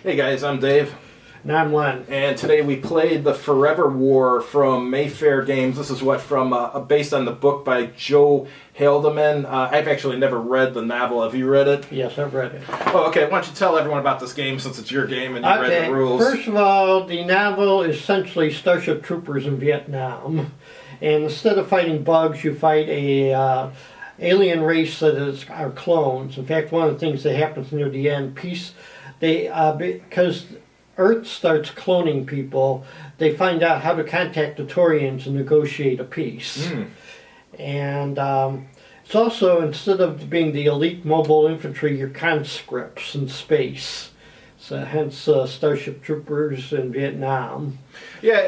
Hey guys, I'm Dave. And I'm Len. And today we played the Forever War from Mayfair Games. This is based on the book by Joe Haldeman. I've actually never read the novel. Have you read it? Yes, I've read it. Oh, okay. Why don't you tell everyone about this game since it's your game and you read the rules? First of all, the novel is essentially Starship Troopers in Vietnam. And instead of fighting bugs, you fight a alien race that are clones. In fact, one of the things that happens near the end, because Earth starts cloning people, they find out how to contact the Taurians and negotiate a peace. And it's also, instead of being the elite mobile infantry, you're conscripts in space. So hence Starship Troopers in Vietnam. Yeah,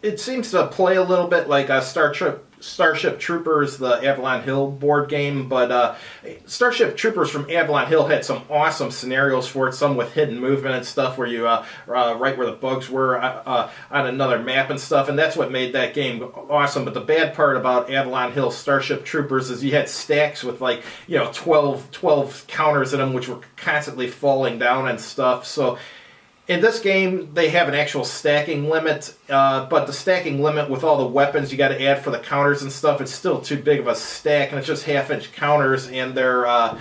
it seems to play a little bit like Starship Troopers, the Avalon Hill board game, but Starship Troopers from Avalon Hill had some awesome scenarios for it, some with hidden movement and stuff where you, right where the bugs were on another map and stuff, and that's what made that game awesome. But the bad part about Avalon Hill Starship Troopers is you had stacks with 12 counters in them, which were constantly falling down and stuff, so in this game, they have an actual stacking limit, but the stacking limit with all the weapons you got to add for the counters and stuff, it's still too big of a stack, and it's just half-inch counters, and they're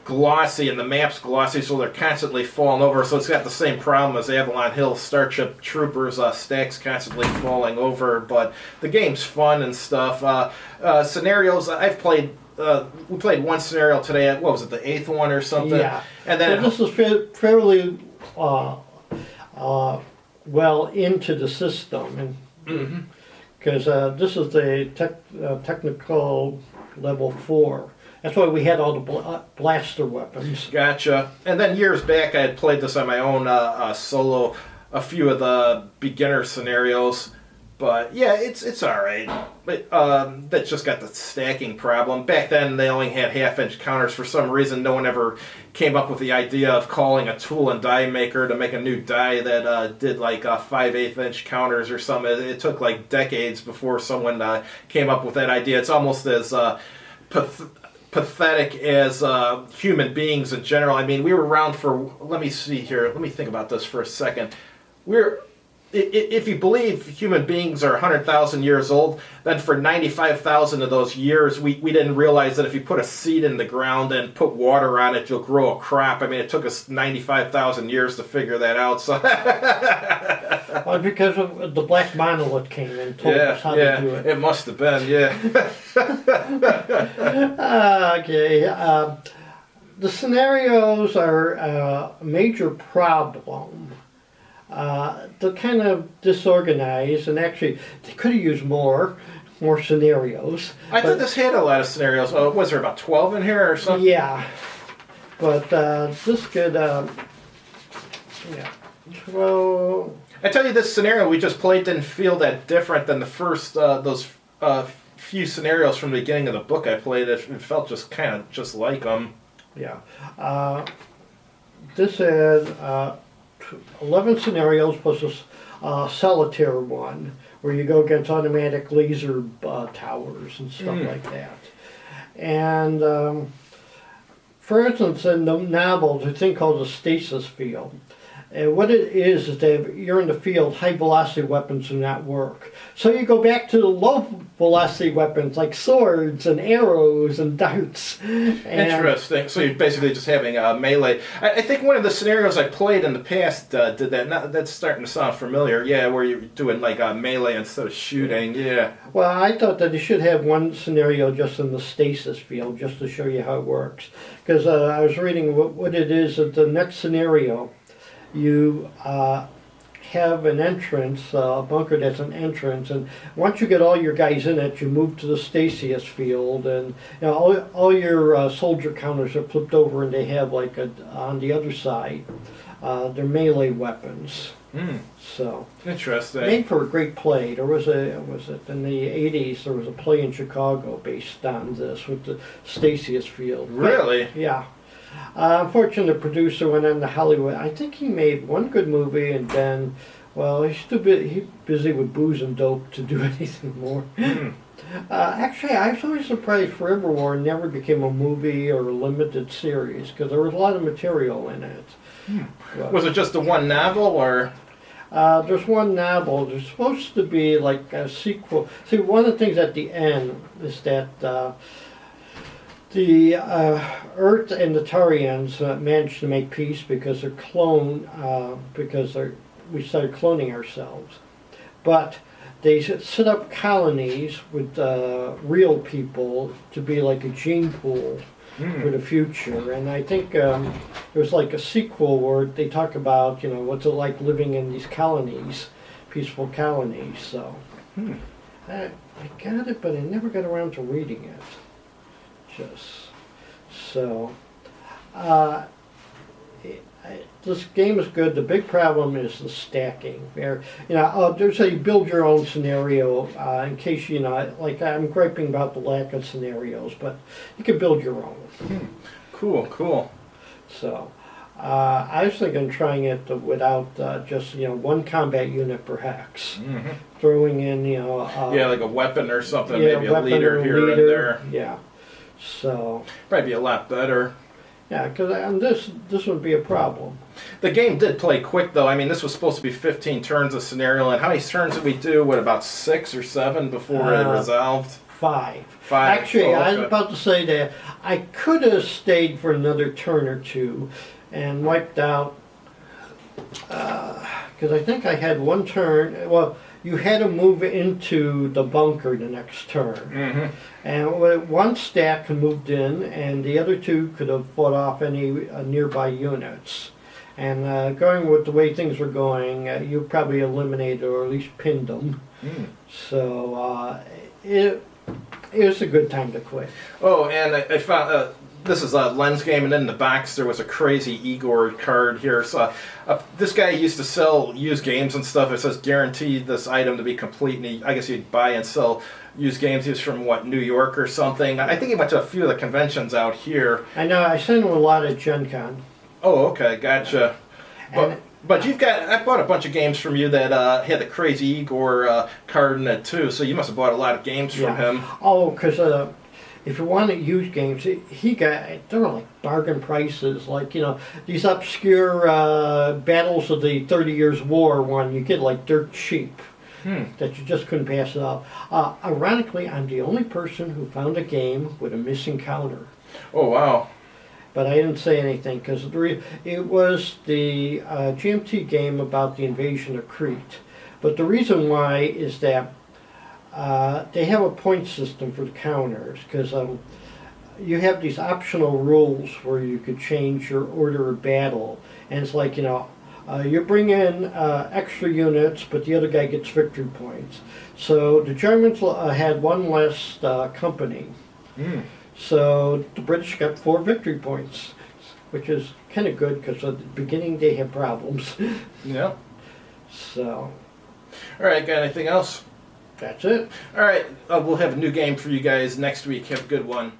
glossy, and the map's glossy, so they're constantly falling over, so it's got the same problem as Avalon Hill Starship Troopers, stacks constantly falling over, but the game's fun and stuff. Scenarios, I've played... we played one scenario today, what was it, the 8th one or something? Yeah, and then this is fairly... well into the system, because this is the technical level 4. That's why we had all the blaster weapons. Gotcha. And then years back, I had played this on my own solo, a few of the beginner scenarios. But yeah, it's all right. But that's just got the stacking problem. Back then, they only had half-inch counters. For some reason, no one ever came up with the idea of calling a tool and die maker to make a new die that did 5/8-inch counters or something. It took decades before someone came up with that idea. It's almost as pathetic as human beings in general. I mean, we were around for. Let me see here. Let me think about this for a second. If you believe human beings are 100,000 years old, then for 95,000 of those years, we didn't realize that if you put a seed in the ground and put water on it, you'll grow a crop. I mean, it took us 95,000 years to figure that out. So Well, because of the black monolith came and told us how to do it. It must have been, yeah. Okay. The scenarios are a major problem. They're kind of disorganized, and actually they could have used more scenarios. I thought this had a lot of scenarios. Oh, was there about 12 in here or something? Yeah, but this could, 12. I tell you, this scenario we just played didn't feel that different than the first those few scenarios from the beginning of the book I played. It felt just kind of just like them. Yeah, this had 11 scenarios plus a solitaire one where you go against automatic laser towers and stuff like that. And for instance, in the novel, there's a thing called the stasis field. And what it is that you're in the field, high velocity weapons do not work. So you go back to the low velocity weapons like swords and arrows and darts. Interesting. So you're basically just having a melee. I think one of the scenarios I played in the past did that. That's starting to sound familiar. Yeah, where you're doing melee instead of shooting. Yeah. Well, I thought that you should have one scenario just in the stasis field, just to show you how it works. Because I was reading what it is at the next scenario. You have an entrance, a bunker that's an entrance, and once you get all your guys in it, you move to the stasis field, and all your soldier counters are flipped over, and they have on the other side, they're melee weapons. So interesting. Made for a great play. There was in the 80s? There was a play in Chicago based on this with the stasis field. Really? Yeah. Unfortunately, the producer went on to Hollywood. I think he made one good movie and then Well, he's busy with booze and dope to do anything more. Actually, I was always surprised Forever War never became a movie or a limited series because there was a lot of material in it. But, Was it just the one novel, or? there's one novel. There's supposed to be like a sequel. See, one of the things at the end is that the Earth and the Tarians managed to make peace because they're we started cloning ourselves, but they set up colonies with real people to be like a gene pool for the future. And I think there's like a sequel where they talk about, what's it like living in these colonies, peaceful colonies. So I got it, but I never got around to reading it. This game is good. The big problem is the stacking. There's a build your own scenario in case like I'm griping about the lack of scenarios, but you can build your own. Cool. So I was thinking of trying it without just one combat unit per hex, throwing in like a weapon or something, maybe a weapon leader or here and there. Yeah. So Probably be a lot better. yeah, because this would be a problem. The game did play quick, though. I mean, this was supposed to be 15 turns of scenario, and how many turns did we do? What, about 6 or 7 before it resolved? 5. 5. Actually, I was okay. about to say that I could have stayed for another turn or two and wiped out, because I think I had one turn. Well, you had to move into the bunker the next turn. And one stack moved in, and the other two could have fought off any nearby units. And going with the way things were going, you probably eliminated or at least pinned them. So it was a good time to quit. Oh, and I found this is a lens game, and in the box there was a crazy Igor card here. So this guy used to sell used games and stuff. It says guaranteed this item to be complete, and I guess he'd buy and sell used games. He was from New York or something. I think he went to a few of the conventions out here. I know. I sent him a lot at Gen Con. Oh, okay, gotcha. But you've got, I bought a bunch of games from you that had the crazy Igor card in it too, so you must have bought a lot of games from him. Oh, because if you want to use games, they were like bargain prices, like, these obscure Battles of the 30 Years War one, you get like dirt cheap. That you just couldn't pass it up. Ironically, I'm the only person who found a game with a missing counter. Oh, wow. But I didn't say anything because it was the GMT game about the invasion of Crete. But the reason why is that they have a point system for the counters, because you have these optional rules where you could change your order of battle. And it's like, you bring in extra units, but the other guy gets victory points. So the Germans had one less company. So the British got 4 victory points, which is kind of good because at the beginning they had problems. Yeah. So. All right, got anything else? That's it. All right, we'll have a new game for you guys next week. Have a good one.